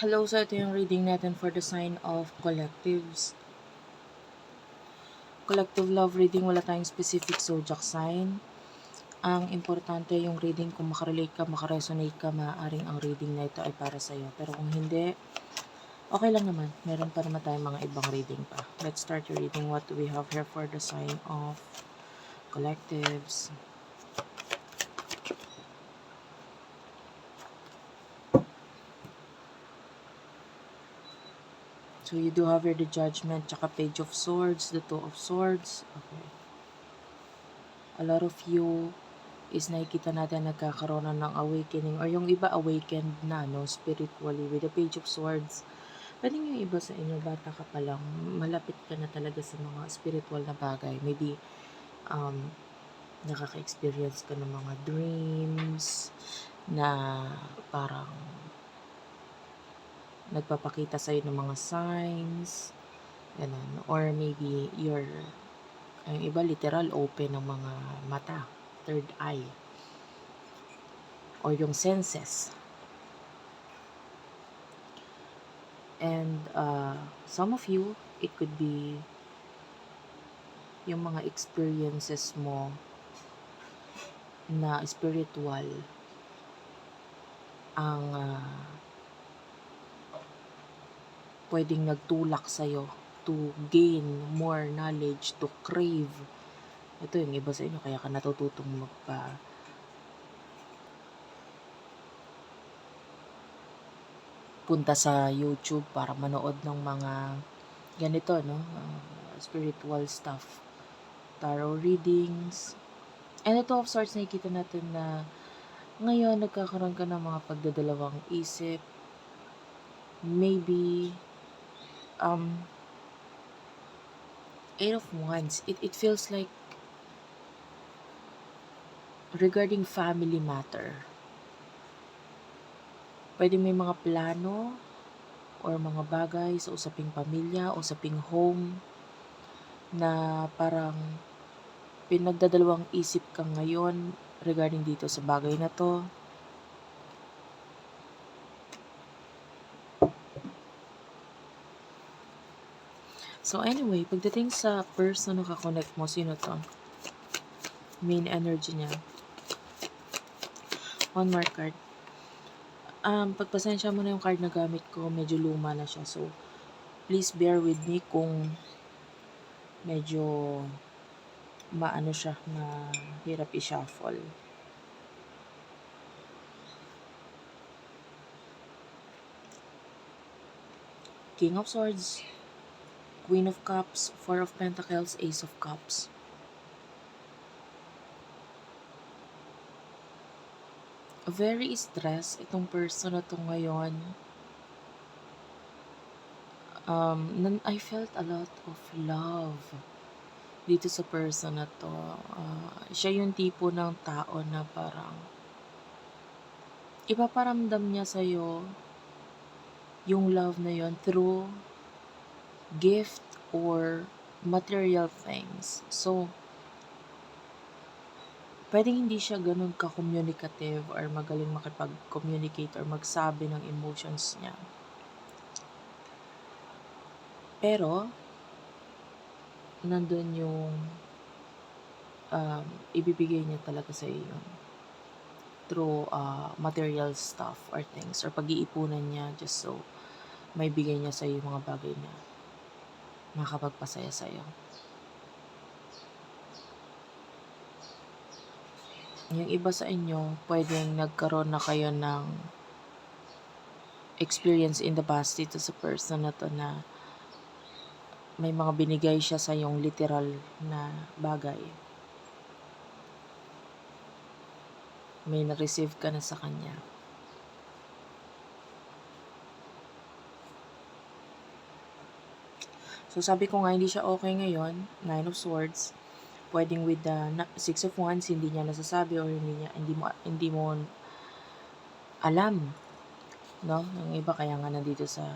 Hello, so ito yung reading natin for the sign of collectives. Collective love reading, wala tayong specific zodiac sign. Ang importante yung reading, kung makarelate ka, makaresonate ka, maaaring ang reading na ito ay para sa'yo. Pero kung hindi, okay lang naman. Meron pa naman tayong mga ibang reading pa. Let's start your reading. What do we have here for the sign of collectives? So you do have here the Judgment, tsaka Page of Swords, the Two of Swords. Okay. A lot of you is nakikita natin nagkakaroon na ng awakening, or yung iba awakened na, no, spiritually with the Page of Swords. Pwedeng yung iba sa inyo, bata ka pa lang, malapit ka na talaga sa mga spiritual na bagay. Maybe, nakaka-experience ka ng mga dreams na parang nagpapakita sa'yo ng mga signs, ganun. Or maybe you're, yung iba literal open ng mga mata, third eye, or yung senses. And some of you, it could be yung mga experiences mo na spiritual ang pwedeng nagtulak sa'yo to gain more knowledge, to crave. Ito yung iba sa inyo, kaya ka natututong punta sa YouTube para manood ng mga ganito, no? Spiritual stuff. Tarot readings. And ito of sorts, nakikita natin na ngayon nagkakaroon ka ng mga pagdadalawang isip. Maybe Eight of Wands, it feels like regarding family matter. Pwede may mga plano or mga bagay sa usaping pamilya, usaping home, na parang pinagdadalawang isip ka ngayon regarding dito sa bagay na to. So anyway, pagdating sa person na kakonect mo, sino to? Main energy niya. One more card. Pagpasensya mo na yung card na gamit ko, medyo luma na siya. So, please bear with me kung medyo maano siya, mahirap i-shuffle. King of Swords, Queen of Cups, Four of Pentacles, Ace of Cups. Very stressed itong person na to ngayon. I felt a lot of love dito sa person na to. Siya yung tipo ng tao na parang ipaparamdam niya sa'yo yung love na yon through gift or material things. So, pwedeng hindi siya ganun ka-communicative or magaling makipag-communicate or magsabi ng emotions niya. Pero, nandun yung ibibigay niya talaga sa iyo through material stuff or things, or pag-iipunan niya just so may bigay niya sa iyo mga bagay na makakapagpasaya sa iyo. Yung iba sa inyo, pwedeng nagkaroon na kayo ng experience in the past dito sa person na to, na may mga binigay siya sa yung literal na bagay. May na-receive ka na sa kanya. So sabi ko nga, hindi siya okay ngayon. Nine of Swords. Pwedeng with the Six of Wands, hindi niya nasasabi or hindi mo alam, no? Yung iba kaya nga nandito sa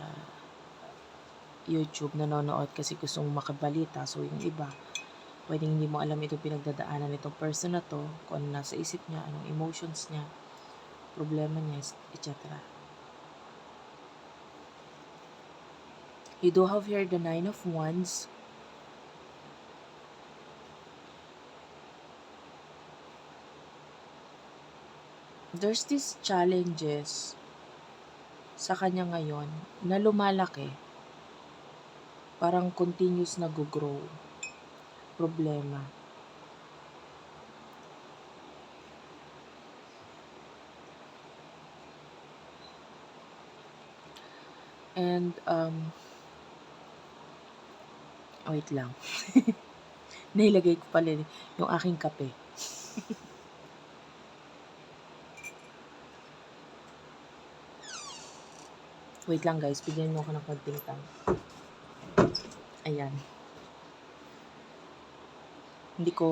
YouTube nanonood kasi gustong makabalita. So yung iba, pwedeng hindi mo alam itong pinagdadaanan nitong person na to, kung ano nasa isip niya, anong emotions niya, problema niya, etc. You do have here the Nine of Wands. There's these challenges sa kanya ngayon na lumalaki. Parang continuous na grow problema. And, wait lang. Nailagay ko pala yung aking kape. Wait lang guys, bigyan mo ako ng konting time. Ayan. Hindi ko,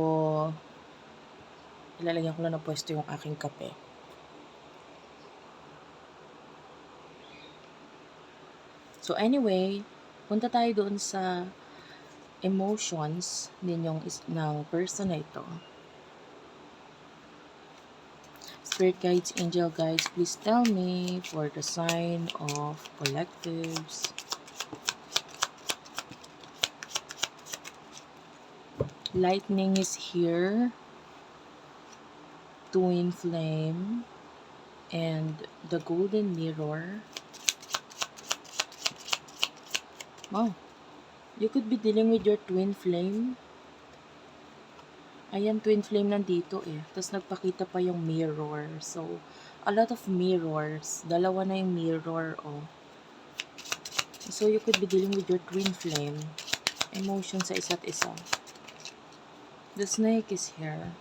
ilalagyan ko lang ng pwesto yung aking kape. So anyway, punta tayo doon sa emotions ng person na ito. Spirit guides, angel guides, please tell me for the sign of collectives. Lightning is here. Twin flame. And the golden mirror. Wow. You could be dealing with your twin flame. Ayan, twin flame nandito eh. Tapos nagpakita pa yung mirror. So, a lot of mirrors. Dalawa na yung mirror, oh. So, you could be dealing with your twin flame. Emotion sa isa't isa. The snake is here.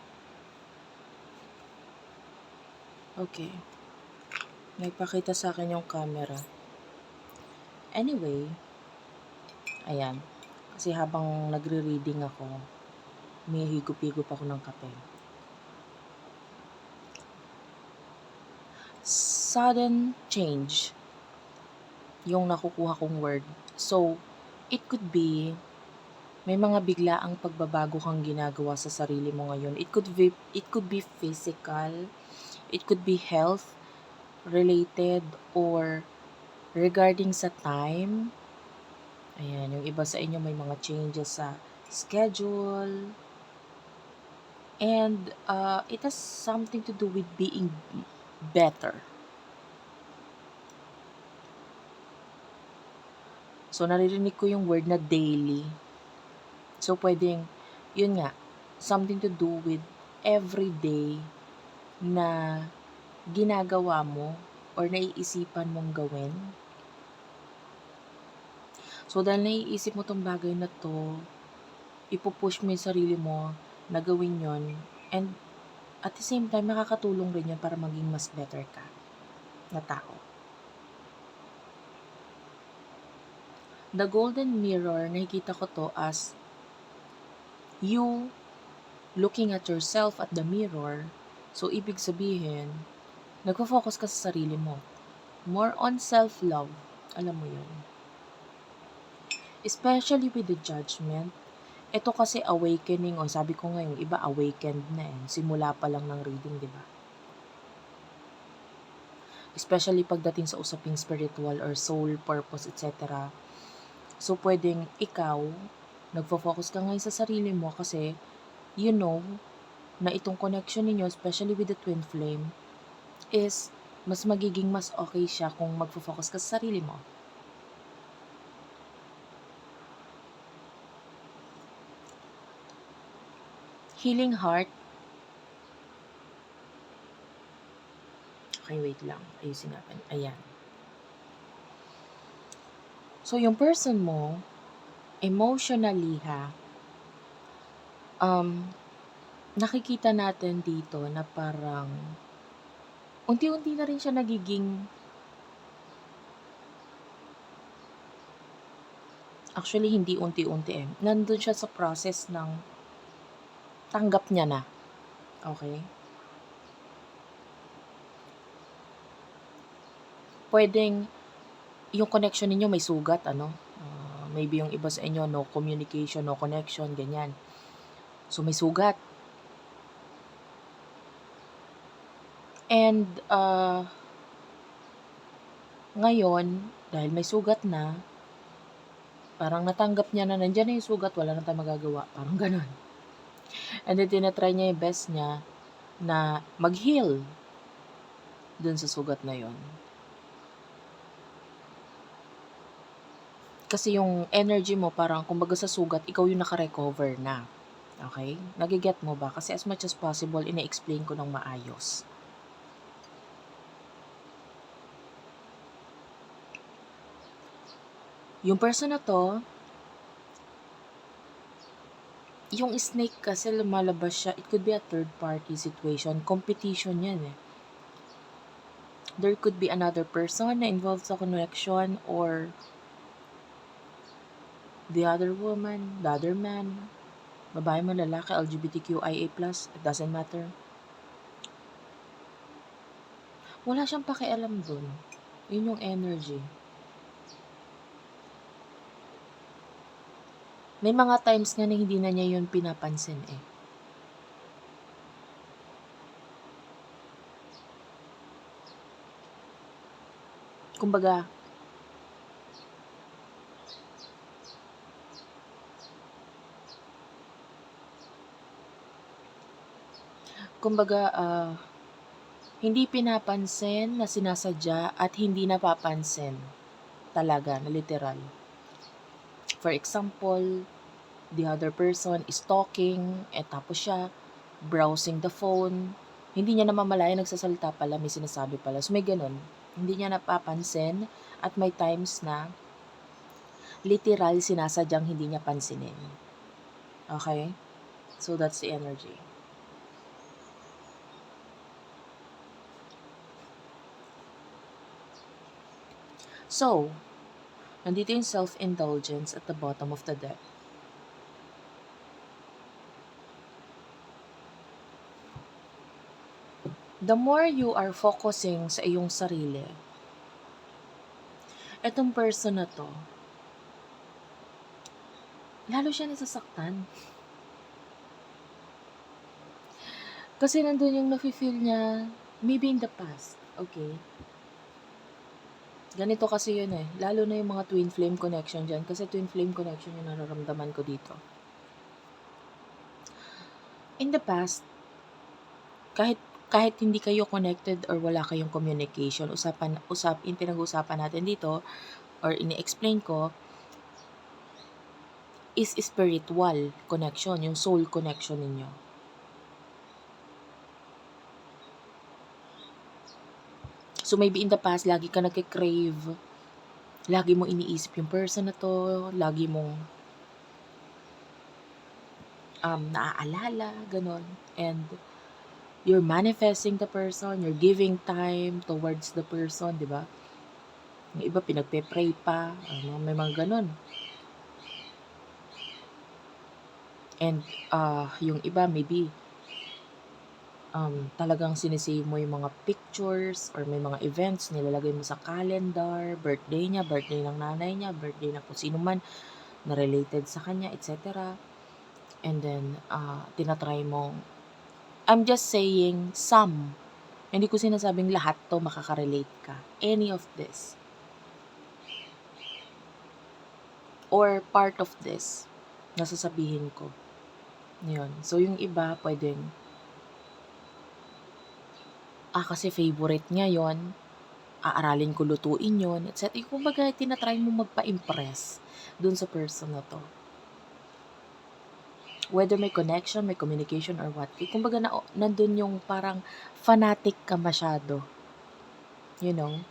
Okay. Nagpakita sa akin yung camera. Anyway, ayan. Kasi habang nagre-reading ako, may higop-higop ako ng kape. Sudden change yung nakukuha kong word. So, it could be may mga biglaang pagbabago kang ginagawa sa sarili mo ngayon. It could be physical, it could be health related, or regarding sa time. Ayan, yung iba sa inyo may mga changes sa schedule. And it has something to do with being better. So, naririnig ko yung word na daily. So, pwedeng, yun nga, something to do with everyday na ginagawa mo or naiisipan mong gawin. So, dahil naiisip mo tong bagay na to, ipupush mo yung sarili mo na gawin yon, and at the same time, nakakatulong rin yun para maging mas better ka na tao. The golden mirror, nakikita ko to as you looking at yourself at the mirror. So, ibig sabihin, nagpo-focus ka sa sarili mo. More on self-love. Alam mo yun. Especially with the judgment. Ito kasi awakening, o sabi ko nga yung iba awakened na eh. Simula pa lang ng reading, di ba? Especially pagdating sa usaping spiritual or soul purpose, etc. So, pwedeng ikaw, nagfo-focus ka ngayon sa sarili mo kasi you know na itong connection ninyo, especially with the twin flame, is mas magiging mas okay siya kung magfo-focus ka sa sarili mo. Healing heart. Okay, wait lang. Ayusin natin. Ayan. So, yung person mo, emotionally nakikita natin dito na parang unti-unti na rin siya nagiging, actually hindi unti-unti eh. Nandun siya sa process ng tanggap niya na. Okay? Pwedeng yung connection ninyo may sugat, maybe yung iba sa inyo, no communication, no connection, ganyan. So, may sugat. And, ngayon, dahil may sugat na, Parang natanggap niya na nandiyan na yung sugat, wala na tayong magagawa. Parang gano'n. And then tinatry niya yung best niya na mag-heal dun sa sugat na yon. Kasi yung energy mo parang kumbaga sa sugat, ikaw yung naka-recover na. Okay? Nagiget mo ba? Kasi as much as possible, ina-explain ko ng maayos. Yung person na to, yung snake kasi lumalabas siya, it could be a third party situation. Competition yan eh. There could be another person na involved sa connection or the other woman, the other man, babae man, lalaki, LGBTQIA+, it doesn't matter. Wala siyang pakialam dun. Yun yung energy. May mga times nga na hindi na niya yun pinapansin eh. Kumbaga, hindi pinapansin na sinasadya at hindi napapansin talaga na literal. For example, the other person is talking, tapos siya browsing the phone. Hindi niya namamalayan, nagsasalita pala, may sinasabi pala. So may ganun. Hindi niya napapansin at may times na literal sinasadyang hindi niya pansinin. Okay? So that's the energy. So, nandito yung self-indulgence at the bottom of the deck. The more you are focusing sa iyong sarili, etong person na to, lalo siya nasasaktan. Kasi nandun yung nafe-feel niya, maybe in the past, okay? Ganito kasi yun eh. Lalo na yung mga twin flame connection dyan. Kasi twin flame connection yung nararamdaman ko dito. In the past, kahit hindi kayo connected or wala kayong communication, yung pinag-usapan natin dito, or ini-explain ko, is spiritual connection, yung soul connection ninyo. So maybe in the past, lagi ka nagkikrave, lagi mo iniisip yung person na to, lagi mong naaalala, ganon. And you're manifesting the person, you're giving time towards the person, di ba? Yung iba pinagpe-pray pa, may mga ganon. And yung iba maybe talagang sinisave mo yung mga pictures or may mga events, nilalagay mo sa calendar, birthday niya, birthday ng nanay niya, birthday ng kung sino man na related sa kanya, etc. And then, tinatry mo. I'm just saying some. Hindi ko sinasabing lahat to makaka-relate ka. Any of this. Or part of this. Nasasabihin ko. Yun. So, yung iba, pwedeng, kasi favorite niya yon, aaralin ko lutuin yon, etc. Kumbaga, tinatry mo magpa-impress dun sa person na to. Whether may connection, may communication, or what. Kumbaga, nandun yung parang fanatic ka masyado. You know?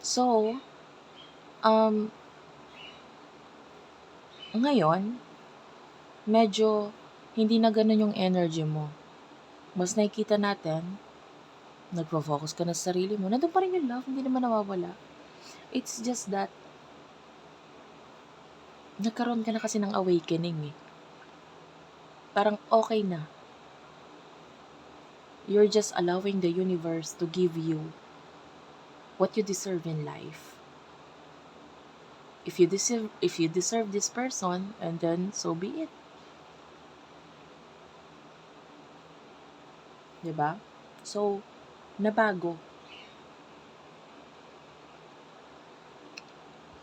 So, ngayon, medyo hindi na ganun yung energy mo. Mas nakikita natin, nagpo-focus ka na sa sarili mo. Nandun pa rin yung love, hindi naman nawawala. It's just that, nagkaroon ka na kasi ng awakening eh. Parang okay na. You're just allowing the universe to give you what you deserve in life. If you deserve this person, and then so be it. Diba? So, nabago.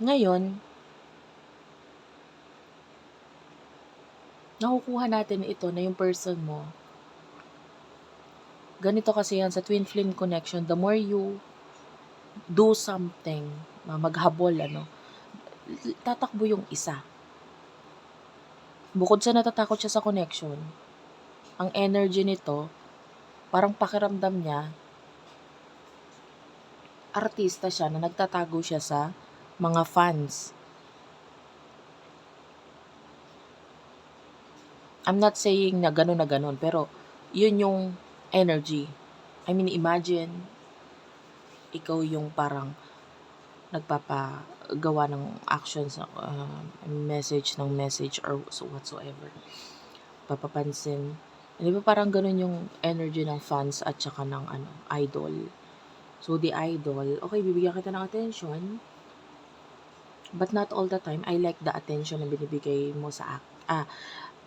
Ngayon, nakukuha natin ito na yung person mo. Ganito kasi yan sa twin flame connection, the more you do something, maghabol, tatakbo yung isa. Bukod sa natatakot siya sa connection, ang energy nito, parang pakiramdam niya, artista siya na nagtatago siya sa mga fans. I'm not saying na ganun, pero yun yung energy. I mean, imagine, ikaw yung parang nagpapagawa ng actions, message or so whatsoever. Papapansin. Di ba parang ganun yung energy ng fans at saka ng idol. So, the idol, okay, bibigyan kita ng attention, but not all the time. I like the attention na binibigay mo sa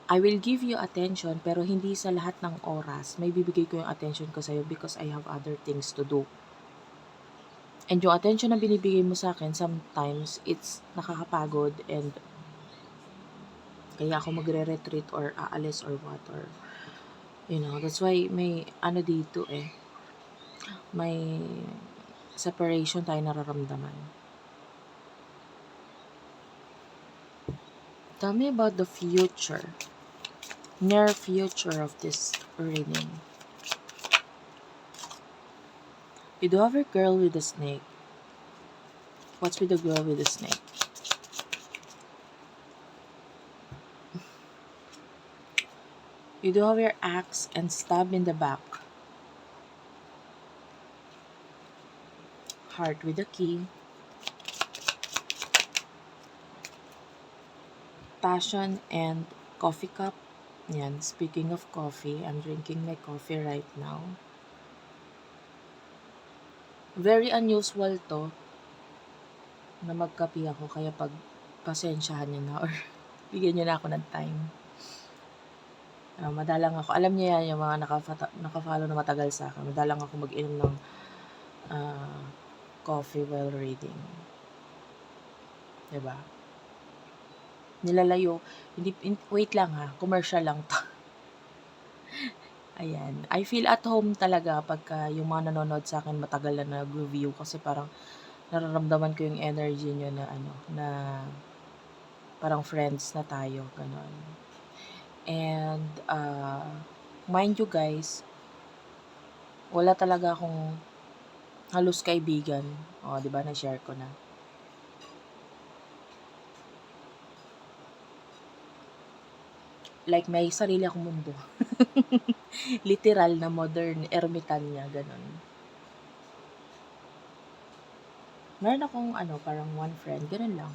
I will give you attention, pero hindi sa lahat ng oras may bibigay ko yung attention ko sa'yo because I have other things to do. And yung attention na binibigay mo sa akin, sometimes, it's nakakapagod and kaya ako magre-retreat or aalis or what, or, that's why may, dito may separation tayo nararamdaman. Tell me about the future, near future of this reading. You do have a girl with a snake. What's with the girl with the snake? You do have your axe and stab in the back. Heart with a key. Passion and coffee cup. Yan, speaking of coffee, I'm drinking my coffee right now. Very unusual to na magkape ako, kaya pag pasensyahan niyo na or bigyan niyo na ako ng time. Madalang ako. Alam niyo yan, yung mga nakafollow na matagal sa akin. Madalang ako mag-inom ng coffee while reading. Diba? Nilalayo. Wait lang ha. Commercial lang to. Ayan. I feel at home talaga pagka yung mga nanonood sa akin matagal na nag-review kasi parang nararamdaman ko yung energy nyo na parang friends na tayo, ganon. And, mind you guys, wala talaga akong halos kaibigan. Diba, na-share ko na. Like, may sarili akong mundo. Literal na modern ermitanya, ganon. Meron akong parang one friend, ganun lang.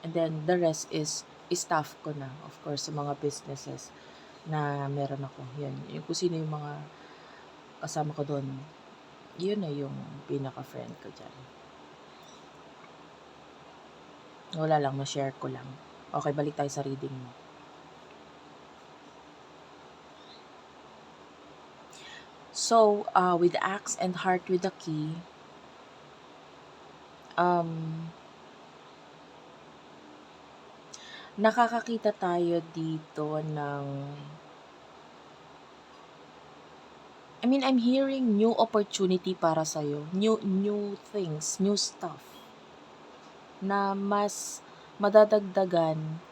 And then the rest is staff ko na, of course, sa mga businesses na meron ako. Yan, yung kung sino yung mga kasama ko doon, yun na yung pinaka-friend ko dyan. Wala lang, ma-share ko lang. Okay, balik tayo sa reading mo. So, with axe and heart with the key, nakakakita tayo dito ng, I'm hearing new opportunity para sa'yo. New things, new stuff. Na mas madadagdagan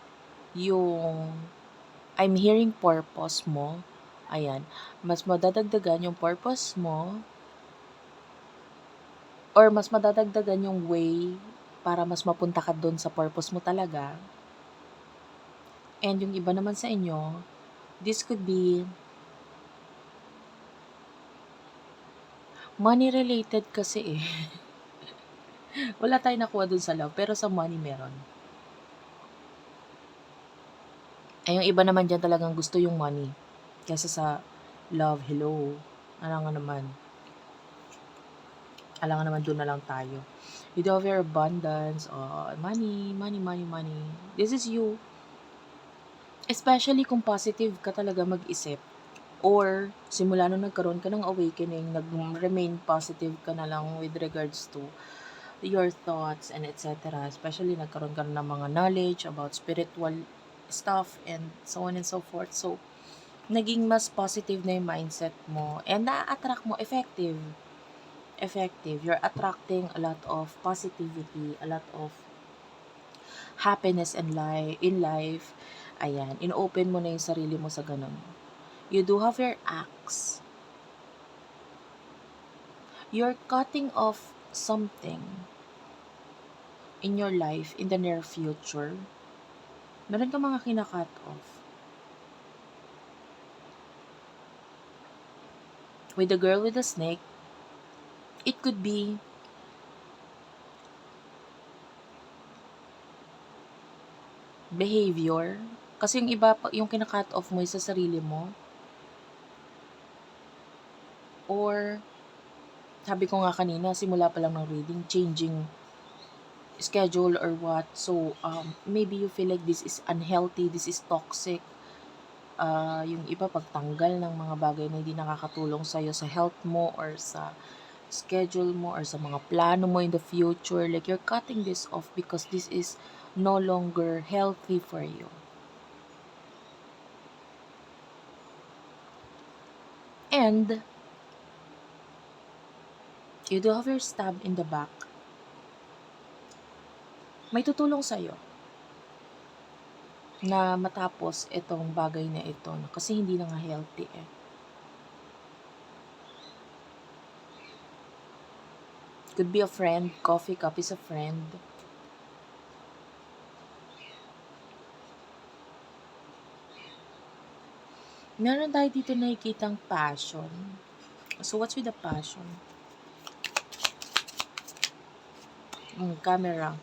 yung, I'm hearing purpose mo. Ayan. Mas madadagdagan yung purpose mo or mas madadagdagan yung way para mas mapunta ka doon sa purpose mo talaga. And yung iba naman sa inyo, this could be money related kasi Wala tayong nakuha dun sa love, pero sa money meron. Ay, yung iba naman dyan talagang gusto yung money. Kesa sa love, hello. Alam nga naman doon na lang tayo. You do have your abundance, money. This is you. Especially kung positive ka talaga mag-isip. Or, simula nung nagkaroon ka ng awakening, nag-remain positive ka na lang with regards to your thoughts and etc. Especially nagkaroon ka ng mga knowledge about spiritual stuff and so on and so forth. So, naging mas positive na yung mindset mo and na-attract mo effective. You're attracting a lot of positivity, a lot of happiness in life. Ayan, in-open mo na yung sarili mo sa ganun. You do have your acts. You're cutting off something in your life in the near future. Meron ka mga kina-cut off. With the girl with the snake, it could be behavior. Kasi yung iba, yung kina-cut off mo sa sarili mo. Or, sabi ko nga kanina, simula pa lang ng reading, changing schedule or what. So, maybe you feel like this is unhealthy, this is toxic. Yung iba, pagtanggal ng mga bagay na hindi nakakatulong sa'yo sa health mo or sa schedule mo or sa mga plano mo in the future. Like, you're cutting this off because this is no longer healthy for you. And, you do have your stab in the back. May tutulong sa'yo na matapos itong bagay na ito kasi hindi na nga healthy eh. Could be a friend, coffee cup is a friend. Meron tayo dito nakikitang passion. So, what's with the passion? Camera.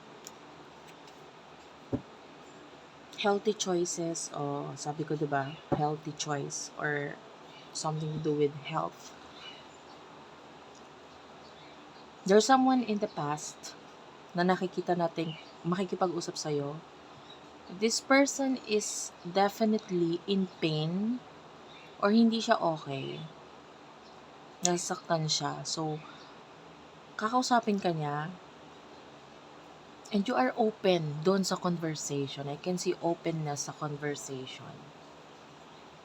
Healthy choices. Sabi ko diba? Healthy choice or something to do with health. There's someone in the past na nakikita natin makikipag-usap sa'yo. This person is definitely in pain or hindi siya okay. Nasaktan siya. So, kakausapin ka niya and you are open doon sa conversation. I can see openness sa conversation.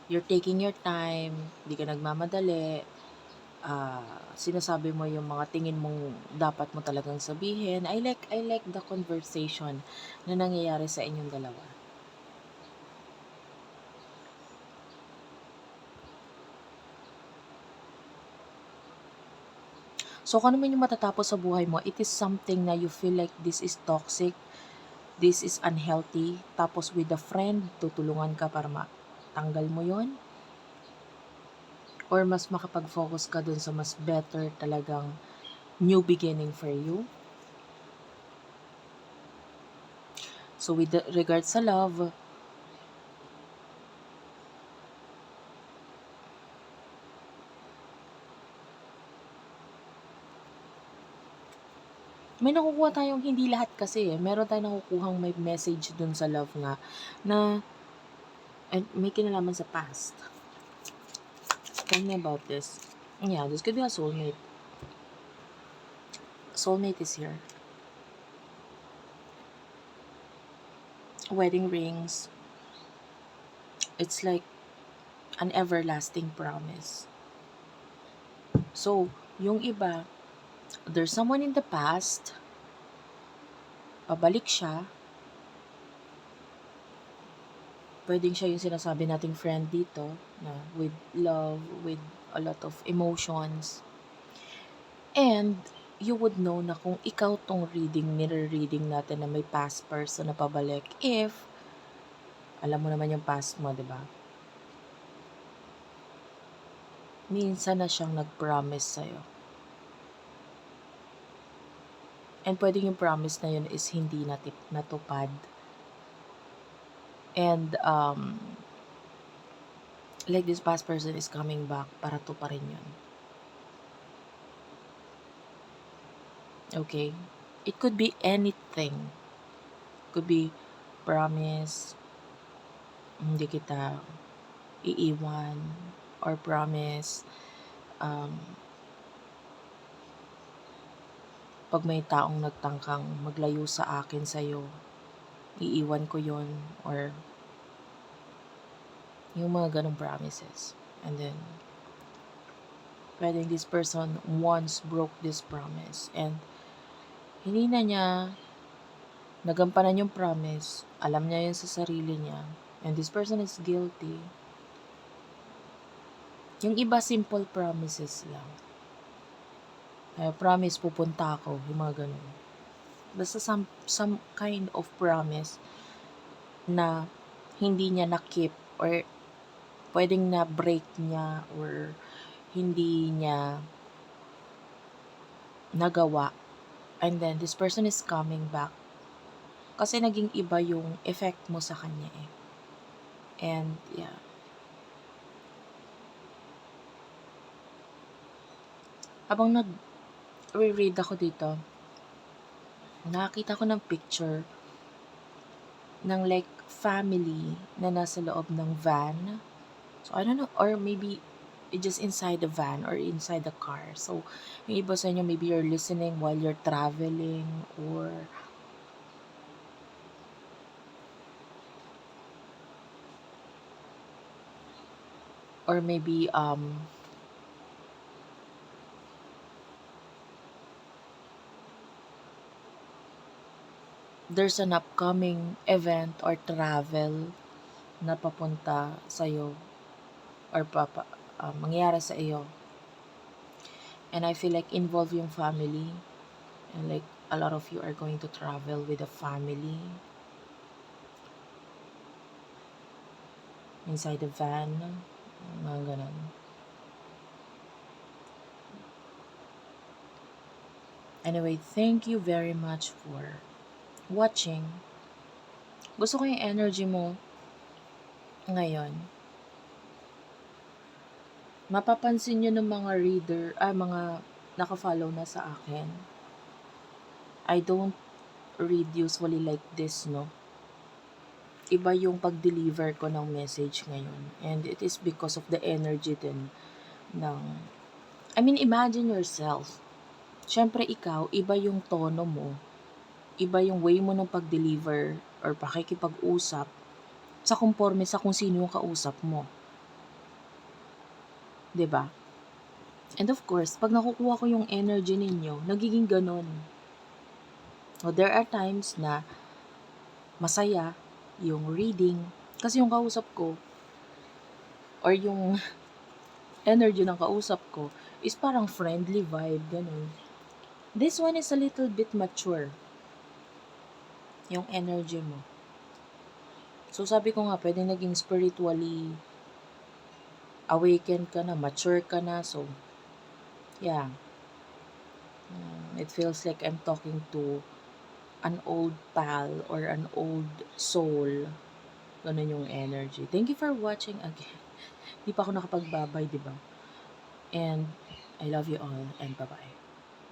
You're taking your time, hindi ka nagmamadali, sinasabi mo yung mga tingin mong dapat mo talagang sabihin. I like the conversation na nangyayari sa inyong dalawa. So, kung ano man yung matatapos sa buhay mo, it is something na you feel like this is toxic, this is unhealthy. Tapos with a friend, tutulungan ka para matanggal mo yon. Or mas makapag-focus ka dun sa mas better talagang new beginning for you. So with regards sa love, may nakukuha tayong hindi lahat kasi meron tayong nakukuhang may message dun sa love nga na may kinalaman sa past. Tell me about this. Yeah, this could be a soulmate. Soulmate is here. Wedding rings. It's like an everlasting promise. So, yung iba, there's someone in the past, pabalik siya, pwedeng siya yung sinasabi nating friend dito, na with love, with a lot of emotions. And, you would know na kung ikaw tong mirror-reading natin na may past person na pabalik if, alam mo naman yung past mo, diba? Minsan na siyang nag-promise sa'yo. And pwedeng yung promise na yun is hindi natupad. And, like this past person is coming back para tuparin yun. Okay? It could be anything. Could be promise, hindi kita iiwan, or promise, pag may taong nagtangkang maglayo sa akin sa'yo, iiwan ko yon, or yung mga ganong promises. And then, pwedeng this person once broke this promise and hindi na niya nagampanan yung promise, alam niya yun sa sarili niya, and this person is guilty. Yung iba, simple promises lang. Promise, pupunta ako, yung mga ganun. Basta some kind of promise na hindi niya na-keep, or pwedeng na-break niya, or hindi niya nagawa. And then, this person is coming back. Kasi naging iba yung effect mo sa kanya eh. And, yeah. Habang nag-reread ako dito, nakakita ko ng picture ng like family na nasa loob ng van. So, I don't know, or maybe just inside the van or inside the car. So, yung iba sa inyo, maybe you're listening while you're traveling, or maybe there's an upcoming event or travel na papunta sa'yo, or mangyayari sa iyo. And I feel like involve yung family, and like a lot of you are going to travel with a family inside the van, mga ganun. Anyway, thank you very much for watching. Gusto ko yung energy mo ngayon. Mapapansin nyo ng mga mga naka-follow na sa akin. I don't read usually like this, no? Iba yung pag-deliver ko ng message ngayon. And it is because of the energy din ng... I mean, imagine yourself. Siyempre ikaw, iba yung tono mo. Iba yung way mo ng pag-deliver or pakikipag-usap sa conforme sa kung sino yung kausap mo. 'Di ba? And of course, pag nakukuha ko yung energy ninyo, nagiging ganun. So, there are times na masaya yung reading kasi yung kausap ko or yung energy ng kausap ko is parang friendly vibe, ganun. This one is a little bit mature. Yung energy mo. So, sabi ko nga, pwede naging spiritually awaken ka na, mature ka na. So, yeah. It feels like I'm talking to an old pal or an old soul. Ganun yung energy. Thank you for watching again. Di pa ako nakapagbabay, di ba? And I love you all, and bye-bye.